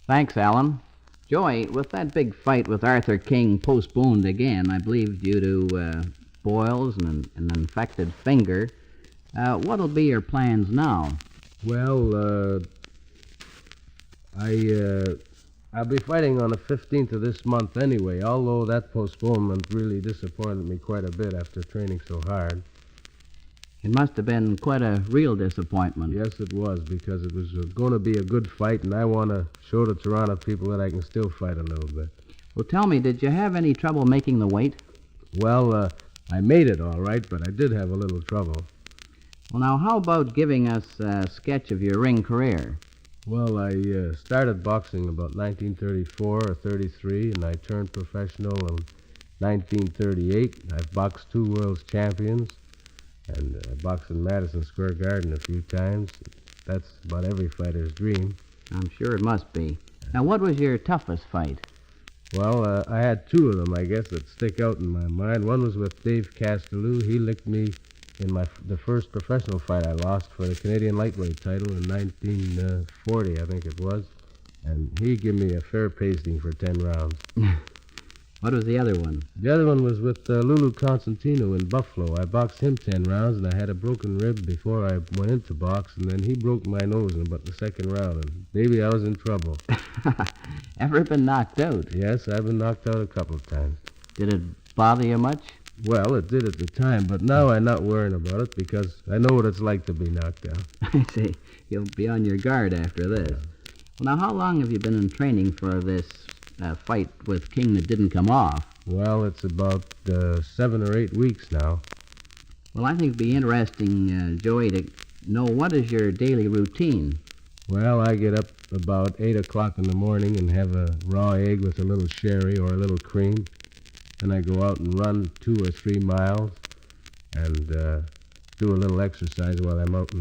Thanks, Alan. Joey, with that big fight with Arthur King postponed again, I believe due to boils and an infected finger, what'll be your plans now? Well, I'll be fighting on the 15th of this month anyway, although that postponement really disappointed me quite a bit after training so hard. It must have been quite a real disappointment. Yes, it was, because it was going to be a good fight, and I want to show the Toronto people that I can still fight a little bit. Well, tell me, did you have any trouble making the weight? Well, I made it all right, but I did have a little trouble. Well, now, how about giving us a sketch of your ring career? Well, I started boxing about 1934 or 33, and I turned professional in 1938. I've boxed 2 world champions, and I boxed in Madison Square Garden a few times. That's about every fighter's dream. I'm sure it must be. Now, what was your toughest fight? Well, I had 2 of them, I guess, that stick out in my mind. One was with Dave Castelou. He licked me in the first professional fight I lost for the Canadian lightweight title in 1940, I think it was. And he gave me a fair pasting for 10 rounds. What was the other one? The other one was with Lulu Constantino in Buffalo. I boxed him 10 rounds, and I had a broken rib before I went into box, and then he broke my nose in about the second round, and maybe I was in trouble. Ever been knocked out? Yes, I've been knocked out a couple of times. Did it bother you much? Well, it did at the time, but now I'm not worrying about it because I know what it's like to be knocked out. I see. You'll be on your guard after this. Well, now, how long have you been in training for this fight with King that didn't come off? Well, it's about 7 or 8 weeks now. Well, I think it'd be interesting, Joey, to know what is your daily routine. Well, I get up about 8 o'clock in the morning and have a raw egg with a little sherry or a little cream. Then I go out and run 2 or 3 miles and do a little exercise while I'm out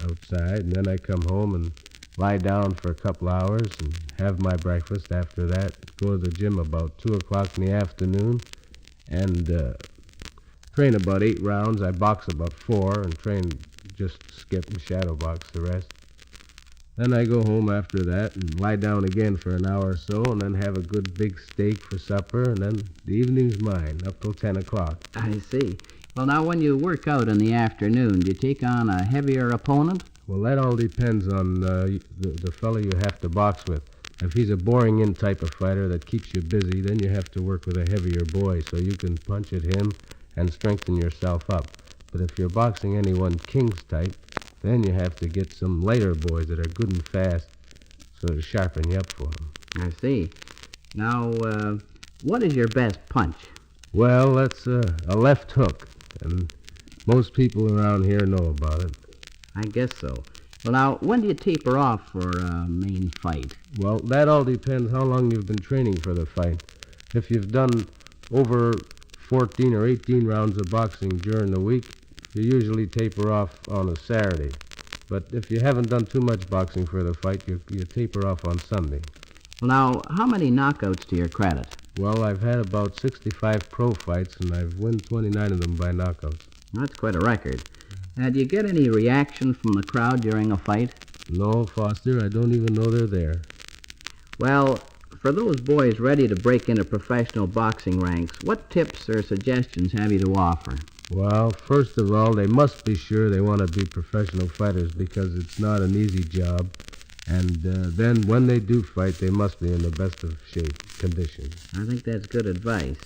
outside. And then I come home and lie down for a couple hours and have my breakfast. After that, go to the gym about 2 o'clock in the afternoon and train about 8 rounds. I box about 4 and train just skip and shadow box the rest. Then I go home after that and lie down again for an hour or so and then have a good big steak for supper, and then the evening's mine up till 10 o'clock. I see. Well, now, when you work out in the afternoon, do you take on a heavier opponent? Well, that all depends on the fellow you have to box with. If he's a boring-in type of fighter that keeps you busy, then you have to work with a heavier boy so you can punch at him and strengthen yourself up. But if you're boxing anyone King's type, then you have to get some lighter boys that are good and fast so to sharpen you up for them. I see. Now, what is your best punch? Well, that's a left hook, and most people around here know about it. I guess so. Well, now, when do you taper off for a main fight? Well, that all depends how long you've been training for the fight. If you've done over 14 or 18 rounds of boxing during the week, you usually taper off on a Saturday. But if you haven't done too much boxing for the fight, you taper off on Sunday. Well, now, how many knockouts to your credit? Well, I've had about 65 pro fights, and I've won 29 of them by knockouts. That's quite a record. Do you get any reaction from the crowd during a fight? No, Foster, I don't even know they're there. Well, for those boys ready to break into professional boxing ranks, what tips or suggestions have you to offer? Well, first of all, they must be sure they want to be professional fighters because it's not an easy job. And then when they do fight, they must be in the best of condition. I think that's good advice.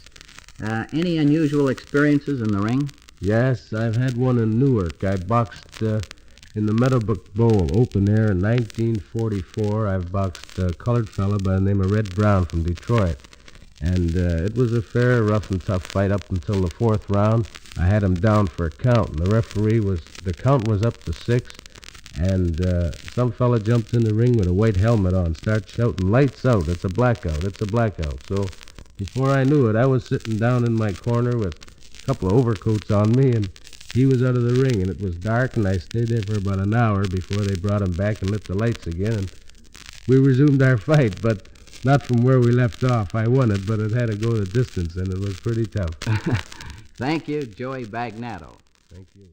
Any unusual experiences in the ring? Yes, I've had one in Newark. I boxed in the Meadowbrook Bowl, open air, in 1944. I've boxed a colored fella by the name of Red Brown from Detroit. And it was a fair, rough and tough fight up until the 4th round. I had him down for a count, and the count was up to 6, and some fella jumped in the ring with a white helmet on, started shouting, "Lights out, it's a blackout, it's a blackout." So before I knew it, I was sitting down in my corner with a couple of overcoats on me, and he was out of the ring, and it was dark, and I stayed there for about an hour before they brought him back and lit the lights again, and we resumed our fight, but not from where we left off. I won it, but it had to go the distance, and it was pretty tough. Thank you, Joey Bagnato. Thank you.